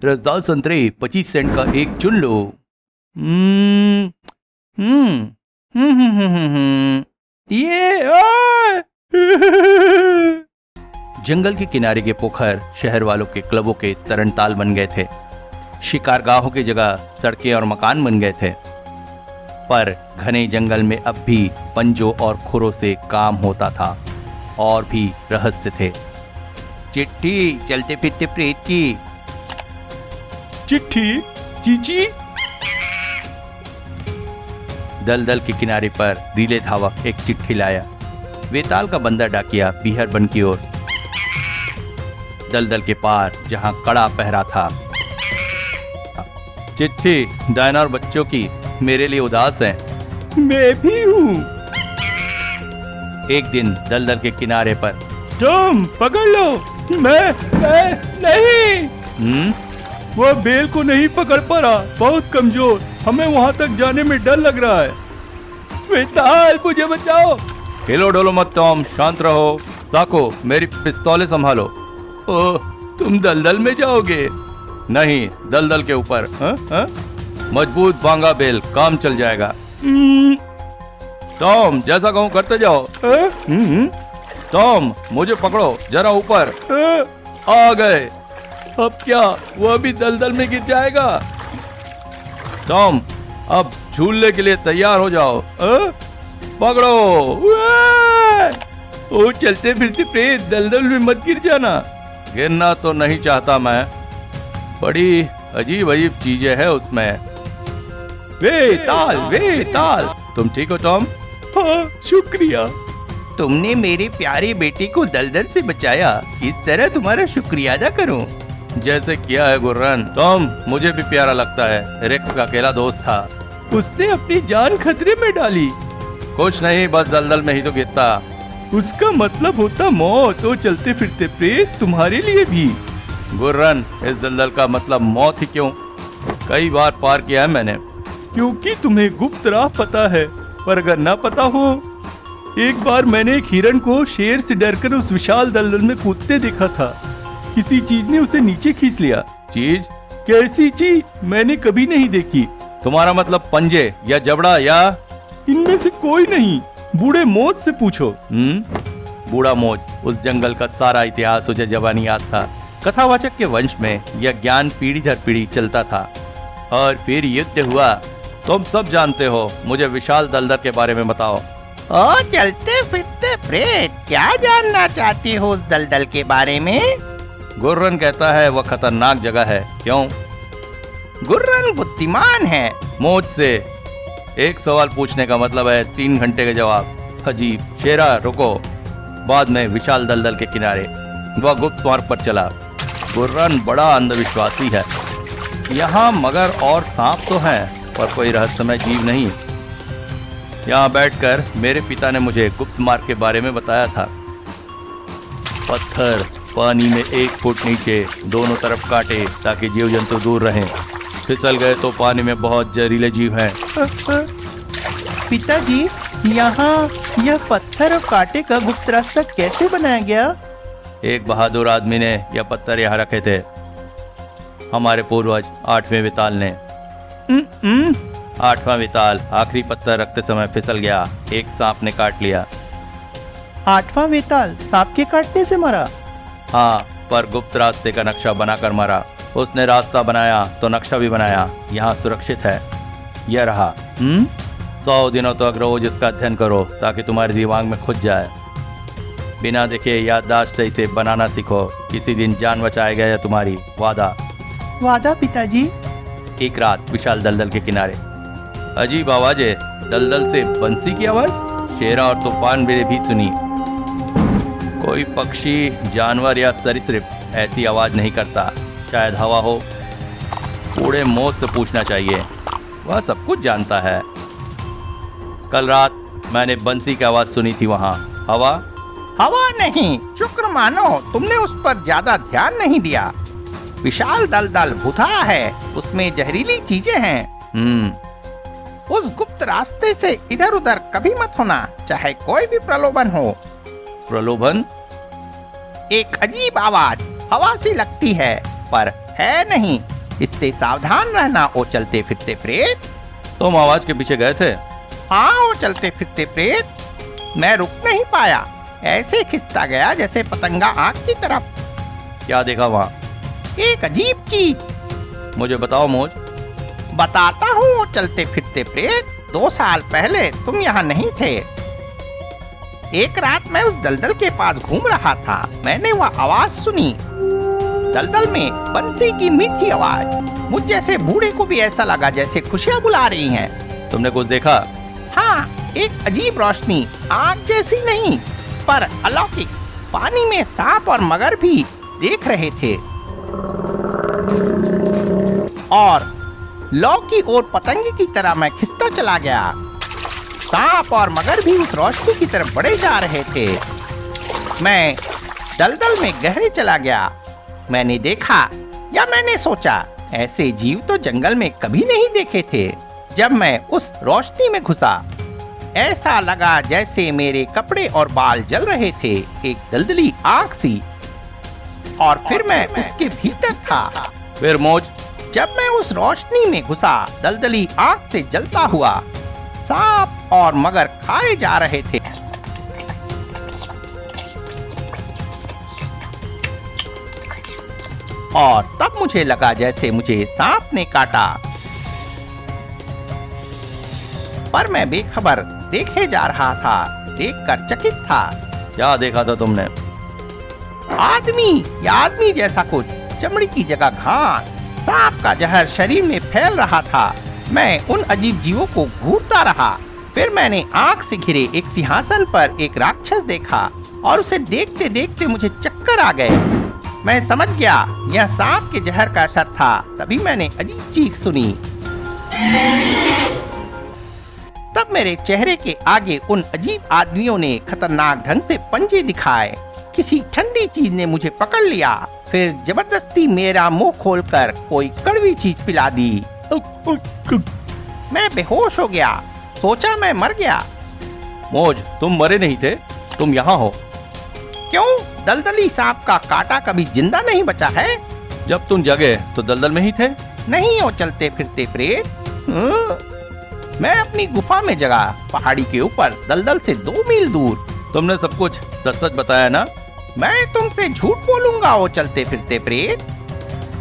रसदार संतरे 25 सेंट का एक चुन लो। हम्म हम्म ये जंगल के किनारे के पोखर शहर वालों के क्लबों के तरणताल बन गए थे। शिकारगाहों की जगह सड़कें और मकान बन गए थे। पर घने जंगल में अब भी पंजों और खुरों से काम होता था और भी रहस्य थे। चिट्ठी चलते फिरते प्रेत की। चिट्ठी चीची। दलदल के किनारे पर रीले धावक एक चिट्ठी लाया। वेताल का बंदा डाकिया बीहर बन की ओर। दलदल के पार जहां कड़ा पहरा था। चिट्ठी डायना और बच्चों की, मेरे लिए उदास है। मैं भी हूँ। एक दिन दलदल के किनारे पर। तुम पकड़ लो। मैं नहीं। वह बेल को नहीं पकड़ पा रहा, बहुत कमजोर। हमें वहां तक जाने में डर लग रहा है। वेताल मुझे बचाओ। हिलो डोलो मत टॉम, शांत रहो। साको मेरी पिस्तौलें संभालो। ओह, तुम दलदल में जाओगे? नहीं, दलदल के ऊपर। मजबूत बांगा बेल, काम चल जाएगा। टॉम जैसा कहूँ करते जाओ। टॉम मुझे पकड़ो, जरा ऊपर। आ गए। अब क्या वह भी दलदल में गिर जाएगा? टॉम अब झूलने के लिए तैयार हो जाओ। पकड़ो। ओ चलते फिरते प्रेत, दलदल में मत गिर जाना। गिरना तो नहीं चाहता मैं, बड़ी अजीब अजीब चीजें हैं उसमें। वेताल। तुम ठीक हो टॉम? हाँ, शुक्रिया। तुमने मेरे प्यारे बेटे को दलदल से बचाया। किस तरह तुम्हारा शुक्रिया अदा करूं? जैसे किया है गुर्रन। टॉम मुझे भी प्यारा लगता है, रेक्स का अकेला दोस्त था। उसने अपनी जान खतरे में डाली। कुछ नहीं, बस दलदल में ही तो गिरता। उसका मतलब होता मौत। वो चलते फिरते प्रेत तुम्हारे लिए भी। गुर्रन, इस दलदल का मतलब मौत ही क्यों? कई बार पार किया है मैंने। क्योंकि तुम्हें गुप्त राह पता है। पर अगर ना पता हो, एक बार मैंने एक हिरण को शेर से डरकर उस विशाल दलदल में कूदते देखा था। किसी चीज ने उसे नीचे खींच लिया। चीज? कैसी चीज? मैंने कभी नहीं देखी। तुम्हारा मतलब पंजे या जबड़ा या? इनमें से कोई नहीं। बूढ़े मौत से पूछो। बूढ़ा मौत, उस जंगल का सारा इतिहास उसे जबानी याद था। कथावाचक के वंश में यह ज्ञान पीढ़ी दर पीढ़ी चलता था। और फिर युद्ध हुआ। तुम सब जानते हो। मुझे विशाल दलदल के बारे में बताओ। ओ चलते फिरते प्रेत, क्या जानना चाहती हो उस दलदल के बारे में? गुर्रन कहता है वह खतरनाक जगह है। क्यों? गुर्रन बुद्धिमान है। मुझसे एक सवाल पूछने का मतलब है 3 घंटे का जवाब। अजीब। शेरा रुको। बाद में विशाल दलदल के किनारे वह गुप्त मार्ग पर चला। गुर्रन बड़ा अंधविश्वासी है। यहाँ मगर और सांप तो हैं, पर कोई रहस्यमय जीव नहीं। यहाँ बैठकर मेरे पिता ने मुझे गुप्त मार्ग के बारे में बताया था। पत्थर पानी में 1 फुट नीचे, दोनों तरफ काटे ताकि जीव जंतु दूर रहें। फिसल गए तो पानी में बहुत जहरीले जीव हैं। पिताजी, यहाँ यह पत्थर और कांटे का गुप्त रास्ता कैसे बनाया गया? एक बहादुर आदमी ने यह पत्थर यहाँ रखे थे। हमारे पूर्वज 8वें विताल ने। 8वां विताल आखिरी पत्थर रखते समय फिसल गया। एक सांप ने काट लिया। 8वां वेताल सांप के काटने से मरा? हाँ, पर गुप्त रास्ते का नक्शा बनाकर मरा। उसने रास्ता बनाया तो नक्शा भी बनाया। यहाँ सुरक्षित है। यह रहा। 100 दिनों तक रोज इसका अध्ययन करो ताकि तुम्हारे दिमाग में खुद जाए। बिना देखे याददाश्त से इसे बनाना सीखो। किसी दिन जान बचाएगा यह तुम्हारी। वादा? वादा पिताजी। एक रात विशाल दलदल के किनारे अजीब आवाजें। दलदल से बंसी की आवाज। शेरा और तूफान भी सुनी। कोई पक्षी, जानवर या सरीसृप ऐसी आवाज नहीं करता। शायद हवा हो। बूढ़े मौत से पूछना चाहिए, वह सब कुछ जानता है। कल रात मैंने बंसी की आवाज सुनी थी वहाँ। हवा नहीं, शुक्र मानो तुमने उस पर ज्यादा ध्यान नहीं दिया। विशाल दलदल भुता है, उसमें जहरीली चीजें हैं। उस गुप्त रास्ते से इधर उधर कभी मत होना, चाहे कोई भी प्रलोभन हो। प्रलोभन? एक अजीब आवाज हवा सी लगती है, पर है नहीं। इससे सावधान रहना ओ चलते फिरते प्रेत। तुम आवाज के पीछे गए थे? हाँ ओ चलते फिरते प्रेत, मैं रुक नहीं पाया, ऐसे खिसता गया जैसे पतंगा आग की तरफ। क्या देखा वहाँ? एक अजीब चीज। मुझे बताओ मोज। बताता हूँ ओ चलते फिरते प्रेत। 2 साल पहले तुम यहाँ नहीं थे। एक रात मैं उस दलदल के पास घूम रहा था, मैंने वह आवाज सुनी। दलदल में बंसी की मीठी आवाज। मुझ जैसे बूढ़े को भी ऐसा लगा जैसे खुशियाँ बुला रही हैं। तुमने कुछ देखा? हाँ, एक अजीब रोशनी, आग जैसी नहीं पर अलौकिक। पानी में सांप और मगर भी देख रहे थे, और लौकी और पतंगे की तरह मैं खिसता चला गया। सांप और मगर भी उस रोशनी की तरफ बढ़े जा रहे थे। मैं दलदल में गहरे चला गया। मैंने देखा, या मैंने सोचा, ऐसे जीव तो जंगल में कभी नहीं देखे थे। जब मैं उस रोशनी में घुसा, ऐसा लगा जैसे मेरे कपड़े और बाल जल रहे थे, एक दलदली आग सी। और फिर मैं उसके भीतर था। फिर मोज? जब मैं उस रोशनी में घुसा, दलदली आग से जलता हुआ सांप और मगर खाए जा रहे थे। और तब मुझे लगा जैसे मुझे सांप ने काटा, पर मैं बेखबर देखे जा रहा था, देखकर चकित था। क्या देखा था तुमने? आदमी या आदमी जैसा कुछ, चमड़ी की जगह घास। सांप का जहर शरीर में फैल रहा था। मैं उन अजीब जीवों को घूरता रहा। फिर मैंने आंख से घिरे एक सिंहासन पर एक राक्षस देखा, और उसे देखते देखते मुझे चक्कर आ गए। मैं समझ गया यह सांप के जहर का असर था। तभी मैंने अजीब चीख सुनी। तब मेरे चेहरे के आगे उन अजीब आदमियों ने खतरनाक ढंग से पंजे दिखाए। किसी ठंडी चीज ने मुझे पकड़ लिया, फिर जबरदस्ती मेरा मुंह खोलकर कोई कड़वी चीज पिला दी। मैं बेहोश हो गया। सोचा मैं मर गया। मोज, तुम मरे नहीं थे, तुम यहाँ हो। क्यों? दलदली सांप का काटा कभी जिंदा नहीं बचा है। जब तुम जगे तो दलदल में ही थे? नहीं हो चलते फिरते प्रेत। मैं अपनी गुफा में जगा, पहाड़ी के ऊपर, दलदल से 2 मील दूर। तुमने सब कुछ सच सच बताया ना? मैं तुमसे झूठ बोलूंगा वो चलते फिरते प्रेत।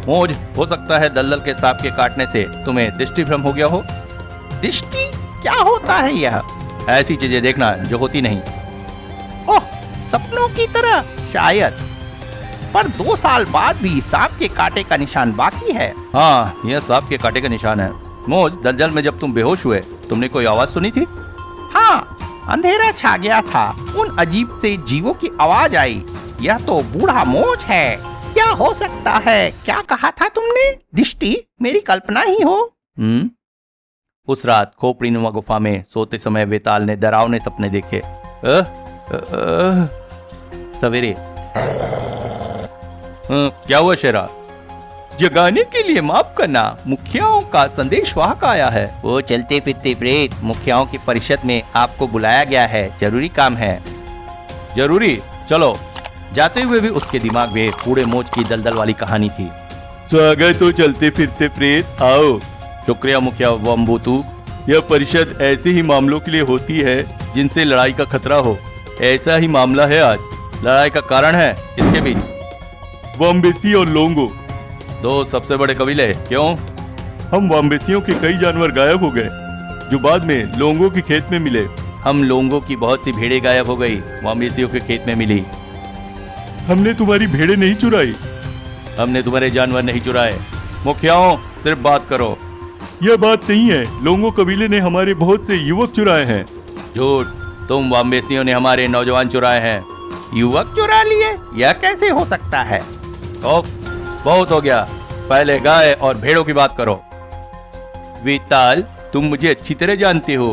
मोज, हो सकता है दलदल के सांप के काटने से तुम्हें दृष्टि भ्रम हो गया हो। दृष्टि क्या होता है यह? ऐसी चीजें देखना जो होती नहीं। ओह, सपनों की तरह शायद। पर 2 साल बाद भी सांप के कांटे का निशान बाकी है। हाँ, यह सांप के कांटे का निशान है। मोज, दलदल में जब तुम बेहोश हुए, तुमने कोई आवाज सुनी थी? हाँ, अंधेरा छा गया था। उन अजीब से जीवों की आवाज आई। यह तो बूढ़ा मोज है। क्या हो सकता है? क्या कहा था तुमने? दृष्टि मेरी कल्पना ही हो? उस रात खोपड़ीनुमा गुफा में सोते समय वेताल ने डरावने सपने देखे। सवेरे क्या हुआ शेरा? जगाने के लिए माफ करना, मुखियाओं का संदेशवाहक आया है। वो चलते फिरते प्रेत, मुखियाओं की परिषद में आपको बुलाया गया है, जरूरी काम है। जरूरी? चलो। जाते हुए भी उसके दिमाग में पूरे मोज की दलदल वाली कहानी थी। स्वागत हो चलते फिरते प्रेत, आओ। शुक्रिया मुखिया वम्बुतू। यह परिषद ऐसे ही मामलों के लिए होती है जिनसे लड़ाई का खतरा हो। ऐसा ही मामला है आज। लड़ाई का कारण है इसके बीच? वाम्बेसी और लोंगो, 2 सबसे बड़े कबीले। क्यों? हम वाम्बेसियों के कई जानवर गायब हो गए, जो बाद में लोंगो के खेत में मिले। हम लोंगों की बहुत सी भेड़ें गायब हो गई, वाम्बेसियों के खेत में मिली। हमने तुम्हारी भेड़ें नहीं चुराई। हमने तुम्हारे जानवर नहीं चुराए। मुखियाओं, सिर्फ बात करो। यह बात नहीं है। लोंगो कबीले ने हमारे बहुत से युवक चुराए हैं। झूठ। तुम वाम्बेसियों ने हमारे नौजवान चुराए हैं। युवक चुरा लिए? यह कैसे हो सकता है? ओफ, बहुत हो गया। पहले गाय और भेड़ों की बात करो। वेताल, तुम मुझे अच्छी तरह जानते हो।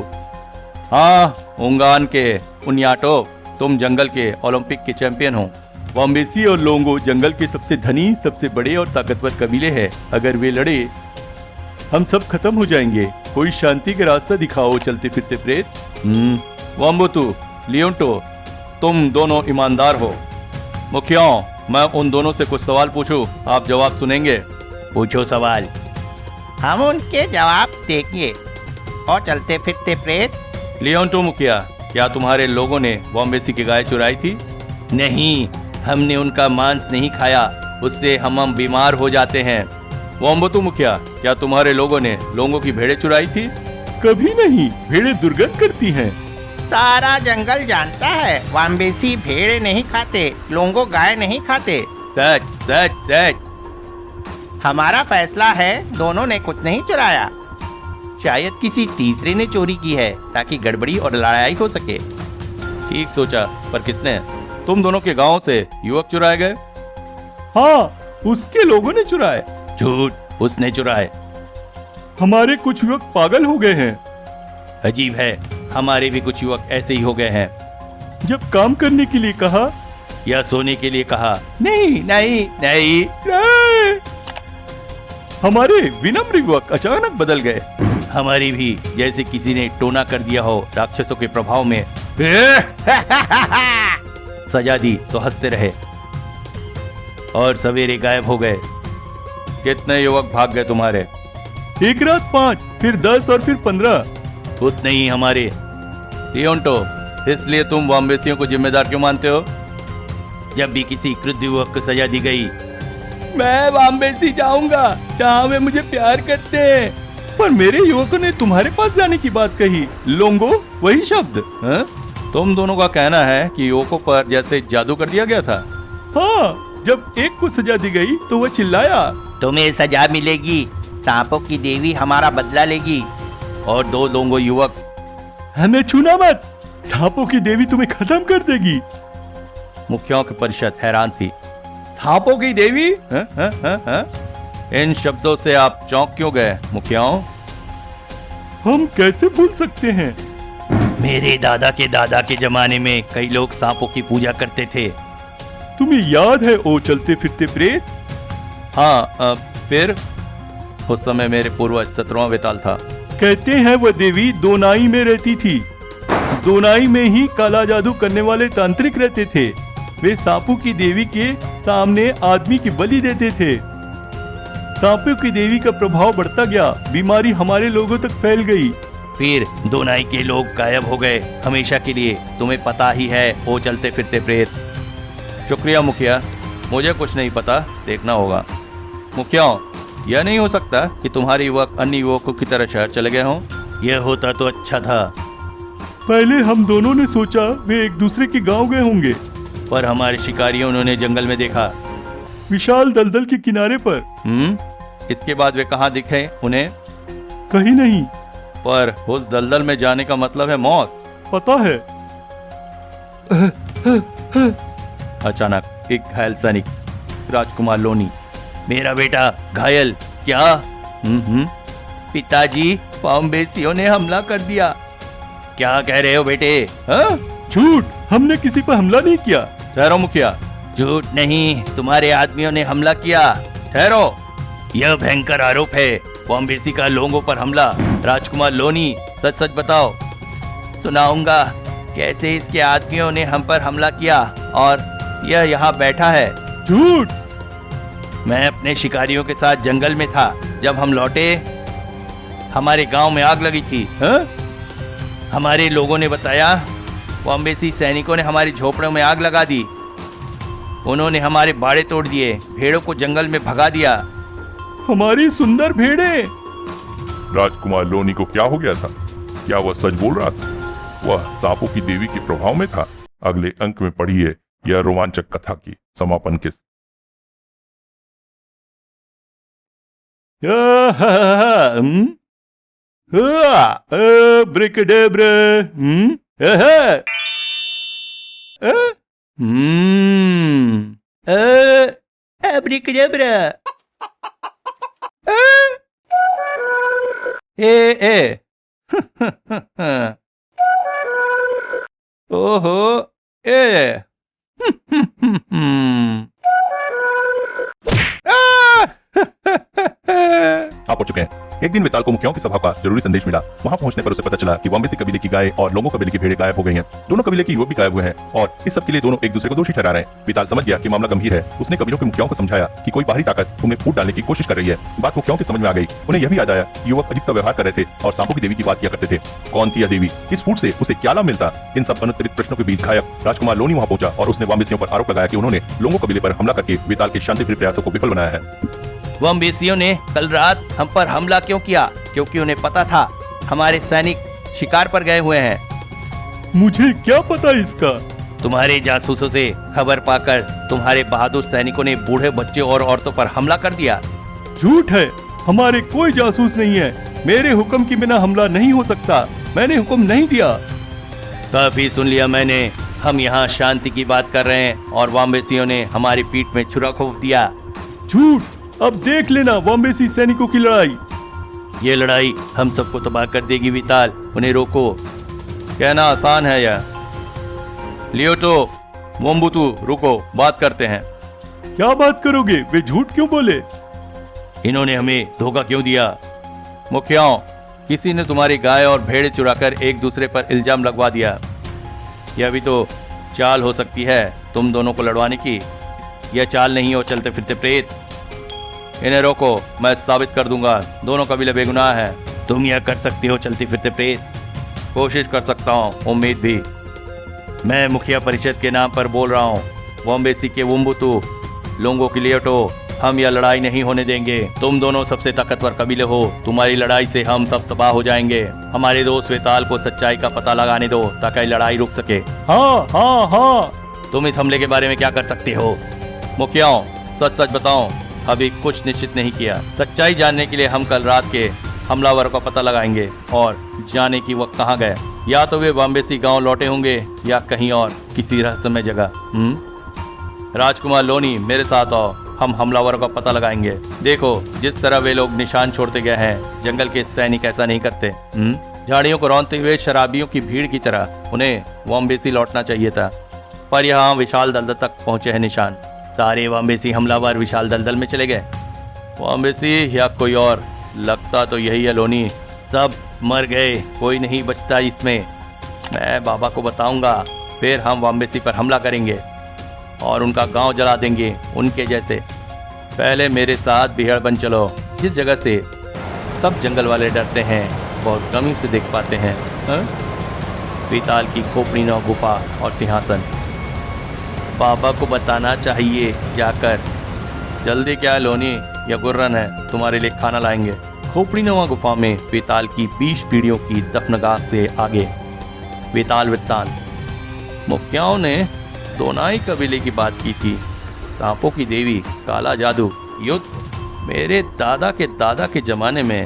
हाँ, उंगान के उन्याटो, तुम जंगल के ओलंपिक के चैंपियन हो। वाम्बेसी और लोंगो जंगल के सबसे धनी, सबसे बड़े और ताकतवर कबीले हैं। अगर वे लड़े हम सब खत्म हो जाएंगे। कोई शांति का रास्ता दिखाओ चलते फिरते प्रेत। वाम्बोतु, लियोंटो, तुम दोनों ईमानदार हो। मुखियाओं, मैं उन दोनों से कुछ सवाल पूछूं, आप जवाब सुनेंगे? पूछो सवाल। हम उनके जवाब देंगे। और चलते फिरते प्रेत, लियोंटो मुखिया, क्या तुम्हारे लोगों ने वाम्बेसी की गाय चुराई थी? नहीं, हमने उनका मांस नहीं खाया, उससे हम बीमार हो जाते हैं। वाम्बोतु मुखिया, क्या तुम्हारे लोगों ने लोगों की भेड़ें चुराई थी? कभी नहीं, भेड़ें दुर्गंध करती हैं। सारा जंगल जानता है वाम्बेसी भेड़े नहीं खाते, लोंगो गाय नहीं खाते। सच सच सच। हमारा फैसला है दोनों ने कुछ नहीं चुराया। शायद किसी तीसरे ने चोरी की है ताकि गड़बड़ी और लड़ाई हो सके। ठीक सोचा, पर किसने? तुम दोनों के गांव से युवक चुराए गए? हाँ, उसके लोगों ने चुराए। झूठ, उसने चुराए। हमारे कुछ युवक पागल हो गए हैं। अजीब है, हमारे भी कुछ युवक ऐसे ही हो गए हैं। जब काम करने के लिए कहा या सोने के लिए कहा, नहीं नहीं नहीं, नहीं। हमारे विनम्र युवक अचानक बदल गए। हमारी भी, जैसे किसी ने टोना कर दिया हो राक्षसों के प्रभाव में। सजा दी तो हंसते रहे और सवेरे गायब हो गए। कितने युवक भाग गए तुम्हारे? एक रात 5, फिर 10 और फिर 15। उतने ही हमारे। लियोंटो, इसलिए तुम वाम्बेसियों को जिम्मेदार क्यों मानते हो? जब भी किसी क्रुद्ध युवक को सजा दी गई, मैं वाम्बेसी जाऊंगा जहाँ वे मुझे प्यार करते हैं। पर मेरे युवकों ने तुम्हारे पास जाने की बात कही। लोंगो, वही शब्द। हाँ? तुम दोनों का कहना है कि युवकों पर जैसे जादू कर दिया गया था। हाँ, जब एक को सजा दी गई तो वह चिल्लाया, तुम्हें सजा मिलेगी, सांपों की देवी हमारा बदला लेगी। और 2 लोंगो युवक, हमें छूना मत, सांपों की देवी तुम्हें खत्म कर देगी। मुखियाओं की परिषद हैरान थी। सांपों की देवी? इन शब्दों से आप चौंक क्यों गए मुखियाओं? हम कैसे भूल सकते हैं? मेरे दादा के जमाने में कई लोग सांपों की पूजा करते थे। तुम्हें याद है ओ चलते फिरते प्रेत? हाँ, फिर उस समय मेरे पूर्वज 17वां वेताल था। कहते हैं वह देवी दोनाई में रहती थी। दोनाई में ही काला जादू करने वाले तांत्रिक रहते थे। वे सांपों की देवी के सामने आदमी की बलि देते थे। सांपों की देवी का प्रभाव बढ़ता गया, बीमारी हमारे लोगों तक फैल गई। फिर दोनाई के लोग गायब हो गए हमेशा के लिए। तुम्हें पता ही है वो चलते फिरते प्रेत। शुक्रिया मुखिया, मुझे कुछ नहीं पता, देखना होगा। मुखियाओं, यह नहीं हो सकता कि तुम्हारे युवक अन्य युवकों की तरह शहर चले गए हों। यह होता तो अच्छा था। पहले हम दोनों ने सोचा वे एक दूसरे के गांव गए होंगे, पर हमारे शिकारियों उन्होंने जंगल में देखा, विशाल दलदल के किनारे पर। इसके बाद वे कहाँ दिखे उन्हें? कहीं नहीं। पर उस दलदल में जाने का मतलब है मौत। पता है। अचानक एक घायल सैनिक, राजकुमार लोनी। मेरा बेटा घायल? क्या? पिताजी, वाम्बेसियों ने हमला कर दिया। क्या कह रहे हो बेटे? हाँ? झूठ, हमने किसी पर हमला नहीं किया। ठहरो मुखिया। झूठ नहीं, तुम्हारे आदमियों ने हमला किया। ठहरो, यह भयंकर आरोप है, वाम्बेसी का लोगों पर हमला। राजकुमार लोनी, सच सच बताओ। सुनाऊंगा कैसे इसके आदमियों ने हम पर हमला किया और यह यहाँ बैठा है। झूठ। मैं अपने शिकारियों के साथ जंगल में था। जब हम लौटे, हमारे गांव में आग लगी थी। हाँ? हमारे लोगों ने बताया, वाम्बेसी सैनिकों ने हमारी झोपड़ों में आग लगा दी। उन्होंने हमारे बाड़े तोड़ दिए, भेड़ों को जंगल में भगा दिया। हमारी सुंदर भेड़ें। राजकुमार लोनी को क्या हो गया था? क्या वह सच बोल रहा था? वह सांपों की देवी के प्रभाव में था। अगले अंक में पढ़िए यह रोमांचक कथा की समापन के। ब्रिकडेब्रे। अब्रिकडेब्रा। ए ओहो, ए आप पहुंच चुके हैं। एक दिन वेताल को मुखियाओं की सभा का जरूरी संदेश मिला। वहां पहुंचने पर उसे पता चला कि वाम्बेसी कबीले की गाय और लोंगो कबीले की भेड़ें गायब हो गई हैं। दोनों कबीले के युवक भी गायब हुए हैं और इस सब के लिए दोनों एक दूसरे को दोषी ठहरा रहे हैं। वेताल समझ गया कि मामला गंभीर है। उसने कबीलों के मुखियाओं को समझाया कि कोई बाहरी ताकत उन्हें फूट डालने की कोशिश कर रही है। बात मुखियाओं की समझ में आ गई। उन्हें यह भी याद आया कि युवक अजीब सा व्यवहार कर रहे थे और सांपों की देवी की बात किया करते थे। कौन थी यह देवी? इस फूट से उसे क्या लाभ मिलता? इन सब अनुत्तरित प्रश्नों के बीच गायक राजकुमार लोनी वहां पहुंचा और उसने वाम्बेसियों पर आरोप लगाया कि उन्होंने लोंगो कबीले पर हमला करके वेताल के शांतिप्रिय प्रयासों को विफल बनाया है। वाम्बेसियों ने कल रात हम पर हमला क्यों किया? क्योंकि उन्हें पता था हमारे सैनिक शिकार पर गए हुए हैं। मुझे क्या पता इसका? तुम्हारे जासूसों से खबर पाकर तुम्हारे बहादुर सैनिकों ने बूढ़े बच्चे और औरतों पर हमला कर दिया। झूठ है, हमारे कोई जासूस नहीं है। मेरे हुक्म के बिना हमला नहीं हो सकता। मैंने हुक्म नहीं दिया। काफी सुन लिया मैंने। हम यहाँ शांति की बात कर रहे हैं और वाम्बेसियों ने हमारी पीठ में छुरा घोंप दिया। झूठ। अब देख लेना वाम्बेसी सैनिकों की लड़ाई। ये लड़ाई हम सबको तबाह कर देगी विताल। उन्हें रोको। कहना आसान है यह। लियोटो, मोम्बुतु, रुको, बात करते हैं। क्या बात करोगे? वे झूठ क्यों बोले? इन्होंने हमें धोखा क्यों दिया? मुखियाओं, किसी ने तुम्हारी गाय और भेड़ें चुराकर एक दूसरे पर इल्जाम लगवा दिया। यह भी तो चाल हो सकती है तुम दोनों को लड़वाने की। यह चाल नहीं हो चलते फिरते प्रेत। इन्हें रोको, मैं साबित कर दूंगा दोनों कबीले बेगुनाह हैं। तुम यह कर सकती हो चलती फिरते प्रेत? कोशिश कर सकता हूँ, उम्मीद भी। मैं मुखिया परिषद के नाम पर बोल रहा हूँ। वाम्बेसी के वुम्बुतु, लोंगो की लियोटो, हम यह लड़ाई नहीं होने देंगे। तुम दोनों सबसे ताकतवर कबीले हो। तुम्हारी लड़ाई से हम सब तबाह हो जाएंगे। हमारे दोस्त वेताल को सच्चाई का पता लगाने दो ताकि लड़ाई रुक सके। हाँ हाँ हाँ। तुम इस हमले के बारे में क्या कर सकते हो? मुखियाओं, सच सच बताओ। अभी कुछ निश्चित नहीं किया। सच्चाई जानने के लिए हम कल रात के हमलावरों का पता लगाएंगे और जाने की वक्त कहाँ गए। या तो वे वाम्बेसी गांव लौटे होंगे या कहीं और किसी रहस्यमय जगह। राजकुमार लोनी, मेरे साथ आओ। हम हमलावरों का पता लगाएंगे। देखो, जिस तरह वे लोग निशान छोड़ते गए हैं, जंगल के सैनिक ऐसा नहीं करते। झाड़ियों को रौंदते हुए शराबियों की भीड़ की तरह उन्हें वाम्बेसी लौटना चाहिए था, पर यहाँ विशाल दलदल तक पहुंचे हैं निशान। सारे वाम्बेसी हमलावर विशाल दलदल में चले गए। वाम्बेसी या कोई और, लगता तो यही है लोनी। सब मर गए, कोई नहीं बचता इसमें। मैं बाबा को बताऊंगा, फिर हम वाम्बेसी पर हमला करेंगे और उनका गांव जला देंगे उनके जैसे। पहले मेरे साथ बिहड़ बन चलो। जिस जगह से सब जंगल वाले डरते हैं, बहुत कम ही से देख पाते हैं। वेताल की खोपड़ी नौ गुफा और सिंहासन। बाबा को बताना चाहिए जाकर। जल्दी क्या है लोनी, या गुर्रन है, तुम्हारे लिए खाना लाएंगे। खोपड़ी नवा गुफा में वेताल की 20 पीढ़ियों की दफनगाह से आगे। वेताल वृत्तांत। मुखियाओं ने दोनाई कबीले की बात की थी। सांपों की देवी, काला जादू, युद्ध। मेरे दादा के जमाने में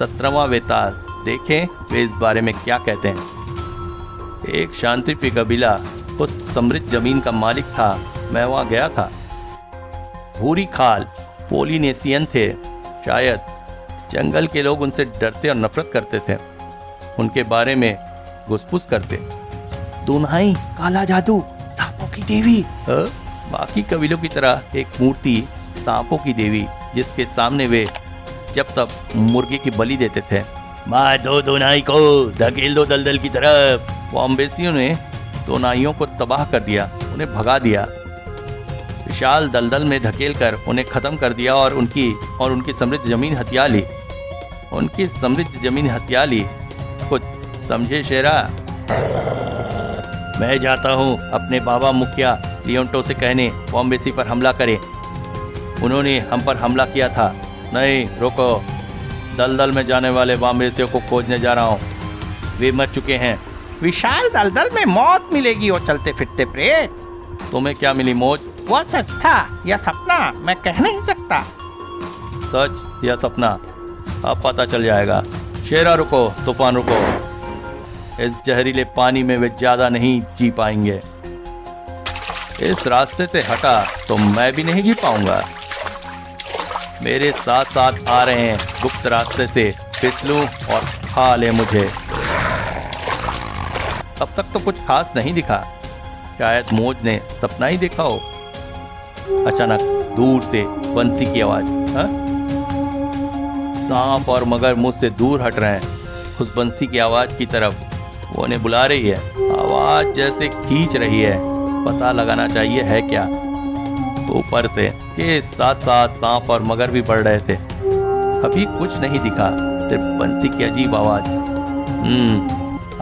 17वां वेताल। देखें वे इस बारे में क्या कहते हैं। एक शांतिप्रिय कबीला उस समृद्ध जमीन का मालिक था। मैं वहां गया था। भूरी खाल, पोलिनेशियन थे शायद। जंगल के लोग उनसे डरते और नफरत करते थे। उनके बारे में घुसपुस करते। दोनाई, काला जादू, सांपों की देवी। बाकी कबीलों की तरह एक मूर्ति, सांपों की देवी, जिसके सामने वे जब तक मुर्गे की बलि देते थे। मार दो दोनाई को, धकेल दो दलदल की तरफ। वाम्बेसियों ने दोनाइयों को तबाह कर दिया, उन्हें भगा दिया। विशाल दलदल में धकेलकर उन्हें खत्म कर दिया और उनकी समृद्ध जमीन हथिया ली। उनकी समृद्ध जमीन हथिया ली। कुछ समझे शेरा? मैं जाता हूँ अपने बाबा मुखिया लियोटो से कहने वाम्बेसी पर हमला करें। उन्होंने हम पर हमला किया था। नहीं, रुको। दलदल में जाने वाले वाम्बेसियों को खोजने जा रहा हूँ। वे मर चुके हैं। विशाल दलदल में मौत मिलेगी वो चलते फिरते प्रेत। तुम्हें क्या मिली मौज? वो सच था या सपना, मैं कह नहीं सकता। सच या सपना अब पता चल जाएगा। शेरा रुको, तूफान रुको। इस जहरीले पानी में वे ज्यादा नहीं जी पाएंगे। इस रास्ते से हटा तो मैं भी नहीं जी पाऊंगा। मेरे साथ साथ आ रहे हैं गुप्त रास्ते से। फिसलूं और खा ले मुझे। अब तक तो कुछ खास नहीं दिखा। शायद मौज ने सपना ही देखा हो। अचानक दूर से बंसी की आवाज। हाँ? सांप और मगर मुझसे दूर हट रहे हैं उस बंसी की आवाज की तरफ। वो उन्हें बुला रही है, आवाज जैसे खींच रही है। पता लगाना चाहिए है क्या। ऊपर से के साथ साथ सांप और मगर भी बढ़ रहे थे। अभी कुछ नहीं दिखा, सिर्फ बंसी की अजीब आवाज।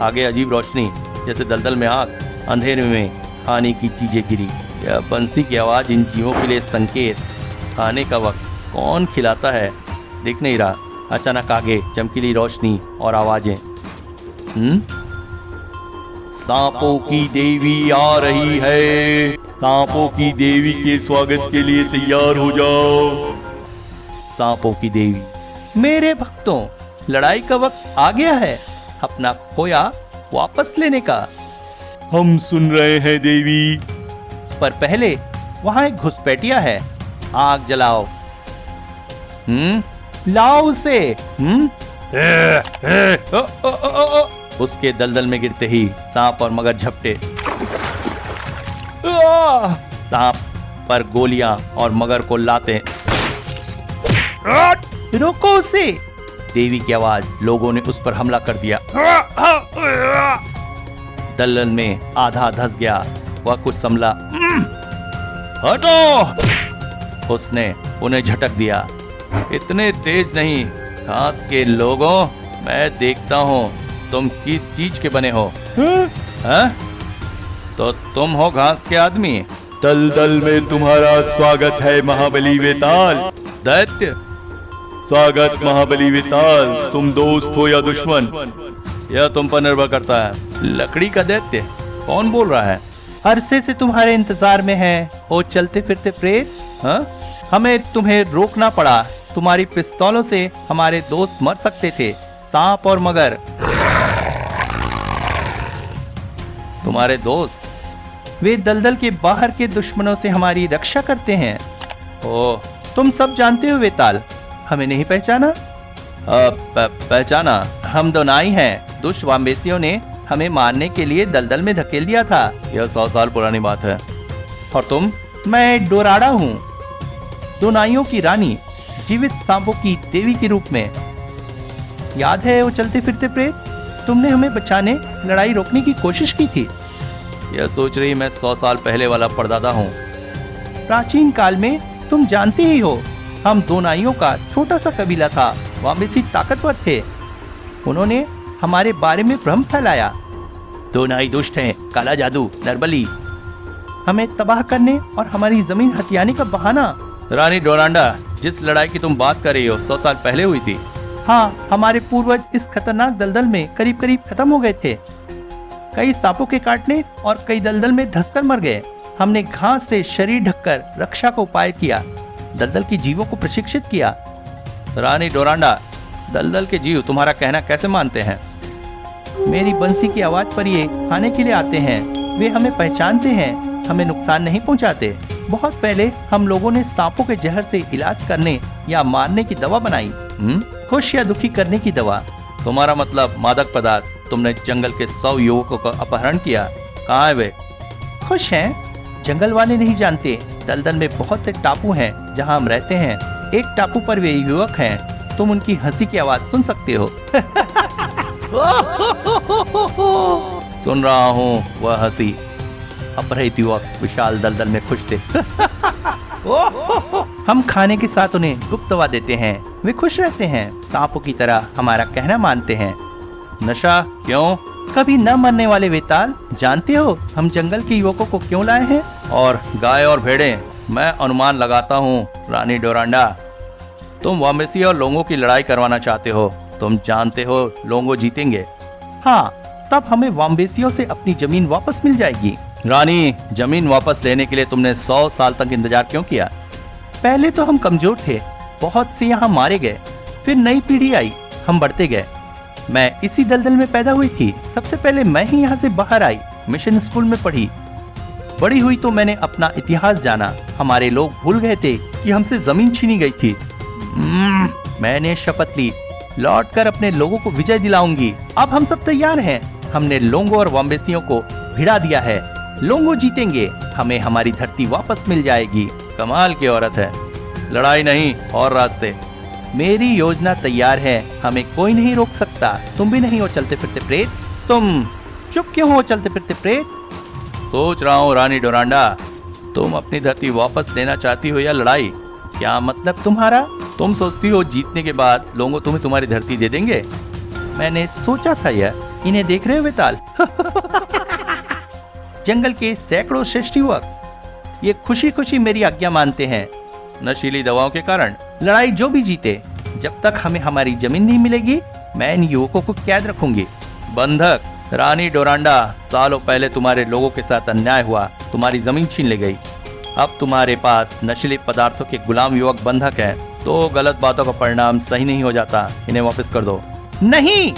आगे अजीब रोशनी, जैसे दलदल में आग, अंधेरे में खाने की चीजें गिरी। यह बंसी की आवाज इन जीवों के लिए संकेत। खाने का वक्त कौन खिलाता है दिख नहीं रहा। अचानक आगे चमकीली रोशनी और आवाजें। सांपों की देवी आ रही है, सांपों की देवी के स्वागत के लिए तैयार हो जाओ। सांपों की देवी, मेरे भक्तों, लड़ाई का वक्त आ गया है अपना खोया वापस लेने का। हम सुन रहे हैं देवी। पर पहले वहां एक घुसपैठिया है, आग जलाओ। लाओ उसे। उसके दलदल में गिरते ही सांप और मगर झपटे। सांप पर गोलियां और मगर को लाते। रोको उसे, देवी की आवाज। लोगों ने उस पर हमला कर दिया। दलदल में आधा धंस गया। वह कुछ संभला। हटो, उसने उन्हें झटक दिया। इतने तेज नहीं घास के लोगों, मैं देखता हूँ तुम किस चीज के बने हो। हाँ? तो तुम हो घास के आदमी। दलदल में तुम्हारा स्वागत है महाबली वेताल। दैत्य, स्वागत महाबली वेताल। तुम दोस्त हो या दुश्मन? यह तुम पर निर्भर करता है। लकड़ी का दैत्य कौन बोल रहा है? अरसे से तुम्हारे इंतजार में है ओ चलते फिरते प्रेत। हाँ? हमें तुम्हें रोकना पड़ा। तुम्हारी पिस्तौलों से हमारे दोस्त मर सकते थे, सांप और मगर। तुम्हारे दोस्त? वे दलदल के बाहर के दुश्मनों से हमारी रक्षा करते हैं। ओह, तुम सब जानते हो वेताल, हमें नहीं पहचाना? पहचाना, हम दोनाई हैं। दुष्ट वाम्बेसियों ने हमें मारने के लिए दलदल में धकेल दिया था। यह 100 साल पुरानी बात है। और तुम? मैं डोराडा हूँ, दोनाइयों की रानी, जीवित सांपों की देवी के रूप में। याद है वो चलते फिरते प्रेत? तुमने हमें बचाने, लड़ाई रोकने की कोशिश की थी। यह सोच रही मैं 100 साल पहले वाला परदादा हूँ। प्राचीन काल में तुम जानते ही हो, हम दोनाइयों का छोटा सा कबीला था। वाम्बेसी ताकतवर थे, उन्होंने हमारे बारे में भ्रम फैलाया। दोनाई दुष्ट हैं, काला जादू, नरबली, हमें तबाह करने और हमारी जमीन हथियाने का बहाना। रानी डोरांडा, जिस लड़ाई की तुम बात कर रही हो 100 साल पहले हुई थी। हाँ, हमारे पूर्वज इस खतरनाक दलदल में करीब करीब खत्म हो गए थे। कई सांपों के काटने और कई दलदल में धंसकर मर गए। हमने घास से शरीर ढककर रक्षा का उपाय किया, दलदल के जीवों को प्रशिक्षित किया। रानी डोरांडा, दलदल के जीव तुम्हारा कहना कैसे मानते हैं? मेरी बंसी की आवाज पर ये खाने के लिए आते हैं। वे हमें पहचानते हैं, हमें नुकसान नहीं पहुंचाते। बहुत पहले हम लोगों ने सांपों के जहर से इलाज करने या मारने की दवा बनाई। खुश या दुखी करने की दवा। तुम्हारा मतलब मादक पदार्थ। तुमने जंगल के 100 युवकों का अपहरण किया। कहाँ है वे? खुश हैं? जंगल वाले नहीं जानते, दलदल में बहुत से टापू हैं जहाँ हम रहते हैं। एक टापू पर वे युवक हैं, तुम उनकी हंसी की आवाज सुन सकते हो। सुन रहा हूँ वह हंसी। अपहृत युवक विशाल दलदल में खुश थे। हम खाने के साथ उन्हें गुप्त दवा देते हैं, वे खुश रहते हैं, सांपों की तरह हमारा कहना मानते हैं। नशा क्यों? कभी न मरने वाले वेताल, जानते हो हम जंगल के युवकों को क्यों लाए हैं? और गाय और भेड़ें, मैं अनुमान लगाता हूँ रानी डोरांडा, तुम वाम्बेसी और लोंगों की लड़ाई करवाना चाहते हो। तुम जानते हो लोंगो जीतेंगे। हाँ, तब हमें वाम्बेसियों से अपनी जमीन वापस मिल जाएगी। रानी, जमीन वापस लेने के लिए तुमने 100 साल तक इंतजार क्यों किया? पहले तो हम कमजोर थे, बहुत से यहाँ मारे गए, फिर नई पीढ़ी आई, हम बढ़ते गए। मैं इसी दलदल में पैदा हुई थी। सबसे पहले मैं ही यहाँ से बाहर आई, मिशन स्कूल में पढ़ी। बड़ी हुई तो मैंने अपना इतिहास जाना। हमारे लोग भूल गए थे कि हमसे जमीन छीनी गई थी। मैंने शपथ ली, लौटकर अपने लोगों को विजय दिलाऊंगी। अब हम सब तैयार हैं। हमने लोंगो और वाम्बेसियों को भिड़ा दिया है। लोंगो जीतेंगे, हमें हमारी धरती वापस मिल जाएगी। कमाल की औरत है। लड़ाई नहीं और रास्ते। मेरी योजना तैयार है, हमें कोई नहीं रोक सकता। तुम भी नहीं हो चलते फिरते प्रेत। तुम चुप क्यों हो चलते फिरते प्रेत? सोच रहा हूँ रानी डोरांडा, तुम अपनी धरती वापस लेना चाहती हो या लड़ाई? क्या मतलब तुम्हारा? तुम सोचती हो जीतने के बाद लोगों तुम्हें तुम्हारी धरती दे देंगे? मैंने सोचा था यार। इन्हें देख रहे हो वेताल? जंगल के सैकड़ों श्रेष्ठ युवक ये खुशी खुशी मेरी आज्ञा मानते हैं। नशीली दवाओं के कारण लड़ाई जो भी जीते, जब तक हमें हमारी जमीन नहीं मिलेगी, मैं इन युवकों को कैद रखूंगी। बंधक रानी डोरांडा, सालों पहले तुम्हारे लोगों के साथ अन्याय हुआ, तुम्हारी जमीन छीन ली गई। अब तुम्हारे पास नशीले पदार्थों के गुलाम युवक बंधक है, तो गलत बातों का परिणाम सही नहीं हो जाता। इन्हें वापस कर दो। नहीं,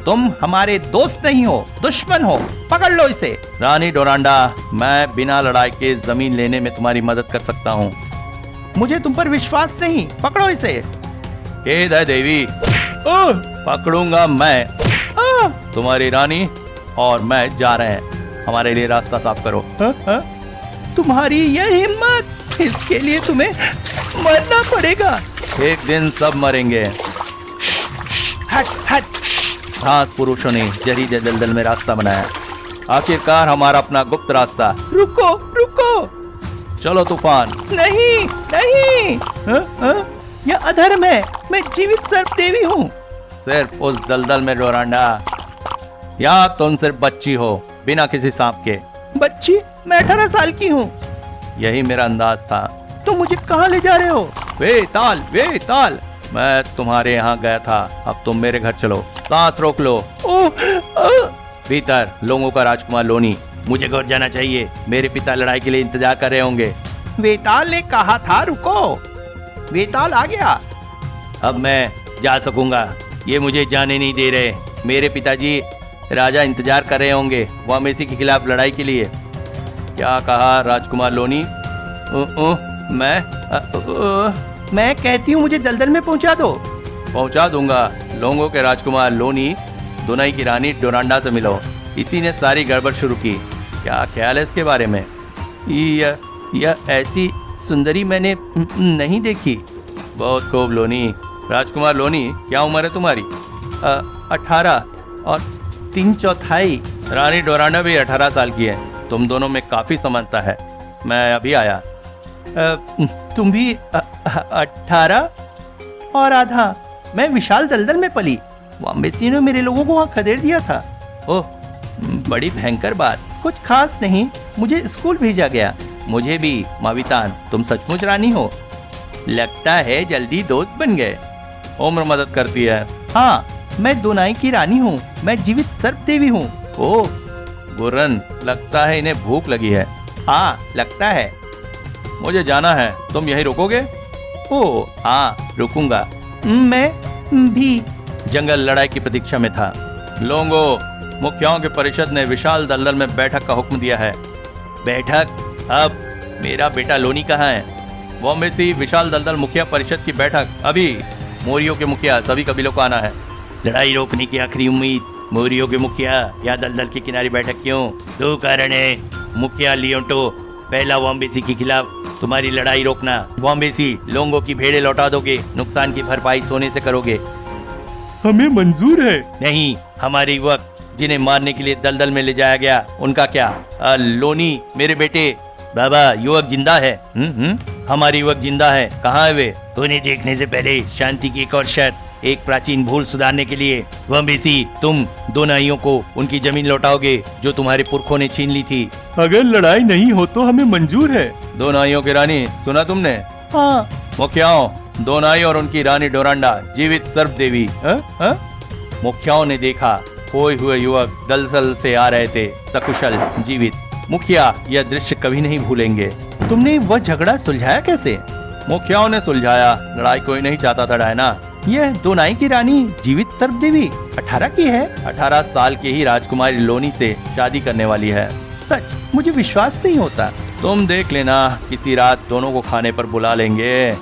तुम हमारे दोस्त नहीं हो, दुश्मन हो। पकड़ लो इसे। रानी डोरांडा, मैं बिना लड़ाई के जमीन लेने में तुम्हारी मदद कर सकता हूँ। मुझे तुम पर विश्वास नहीं। पकड़ो इसे। खेद है देवी, पकड़ूंगा मैं। तुम्हारी रानी और मैं जा रहे हैं, हमारे लिए रास्ता साफ करो। तुम्हारी यह हिम्मत, इसके लिए तुम्हें मरना पड़ेगा। एक दिन सब मरेंगे। हट हट। घास पुरुषों ने जहरीले दलदल में रास्ता बनाया, आखिरकार हमारा अपना गुप्त रास्ता। रुको रुको, चलो तूफान। नहीं नहीं, यह अधर्म है। मैं जीवित सर्प देवी हूँ। सिर्फ उस दलदल में डोरांडा, या तुम सिर्फ बच्ची हो, बिना किसी सांप के। बच्ची? मैं 18 साल की हूँ। यही मेरा अंदाज था। तुम मुझे कहाँ ले जा रहे हो? वे ताल, मैं तुम्हारे यहाँ गया था, अब तुम मेरे घर चलो। सांस रोक लो। भीतर लोगों का राजकुमार लोनी, मुझे घर जाना चाहिए। मेरे पिता लड़ाई के लिए इंतजार कर रहे होंगे। वेताल ने कहा था रुको। वेताल आ गया। अब मैं जा सकूंगा, ये मुझे जाने नहीं दे रहे। मेरे पिताजी राजा इंतजार कर रहे होंगे वामेसी के खिलाफ लड़ाई के लिए। क्या कहा राजकुमार लोनी? मैं कहती हूँ मुझे दलदल में पहुँचा दो। पहुँचा दूंगा। लोगों के राजकुमार लोनी, दुनाई की रानी डोरांडा से मिलो। इसी ने सारी गड़बड़ शुरू की। क्या ख्याल है इसके बारे में? यह ऐसी सुंदरी मैंने नहीं देखी। बहुत खूब लोनी। राजकुमार लोनी, क्या उम्र है तुम्हारी? 18 और 3/4। रानी डोरांडा भी 18 साल की है। तुम दोनों में काफी समानता है। मैं अभी आया। तुम भी 18 और आधा। मैं विशाल दलदल में पली। वाम्बेसी ने मेरे लोगों को वहाँ खदेड़ दिया था। ओह, बड़ी भयंकर बात। कुछ खास नहीं, मुझे स्कूल भेजा गया। मुझे भी। मावितान, तुम सचमुच रानी हो? लगता है जल्दी दोस्त बन गए। उम्र मदद करती है। हाँ, मैं दोनाई की रानी हूँ। मैं जीवित सर्प देवी हूँ। ओह गुरन, लगता है इन्हें भूख लगी है। हाँ, लगता है। मुझे जाना है, तुम यहीं रुकोगे? ओह हाँ, रुकूंगा। मैं भी। जंगल लड़ाई की प्रतीक्षा में था। लोगों, मुखियाओं के परिषद ने विशाल दलदल में बैठक का हुक्म दिया है। बैठक? अब मेरा बेटा लोनी कहाँ है? वाम्बेसी विशाल दलदल मुखिया परिषद की बैठक अभी। मोरियो के मुखिया, सभी कबीलों को आना है। लड़ाई रोकने की आखिरी उम्मीद, मोरियो के मुखिया या दलदल के किनारे बैठक क्यों? 2 कारण है। मुखिया लियोटो, पहला वाम्बेसी के खिलाफ तुम्हारी लड़ाई रोकना। वाम्बेसी लोगों की भेड़ें लौटा दोगे, नुकसान की भरपाई सोने से करोगे। हमें मंजूर है। नहीं, हमारे युवक जिन्हें मारने के लिए दलदल में ले जाया गया, उनका क्या? लोनी, मेरे बेटे। बाबा, युवक जिंदा है। हमारे युवक जिंदा है। कहाँ है वे? उन्हें देखने से पहले शांति की एक और शर्त, एक प्राचीन भूल सुधारने के लिए। वाम्बेसी, तुम दोनाइयों को उनकी जमीन लौटाओगे जो तुम्हारे पुरखों ने छीन ली थी। अगर लड़ाई नहीं हो तो हमें मंजूर है। दोनाइयों की रानी, सुना तुमने? हाँ। मुखियाओं, दोनाई और उनकी रानी डोरांडा, जीवित सर्प देवी। मुखियाओं ने देखा खोए हुए युवक दलदल से आ रहे थे, सकुशल जीवित। मुखिया यह दृश्य कभी नहीं भूलेंगे। तुमने वह झगड़ा सुलझाया कैसे? मुखियाओं ने सुलझाया। लड़ाई कोई नहीं चाहता था डायना। यह दोनाई की रानी जीवित सर्प देवी 18 की है। 18 साल के ही राजकुमारी लोनी से शादी करने वाली है। सच, मुझे विश्वास नहीं होता। तुम देख लेना, किसी रात दोनों को खाने पर बुला लेंगे।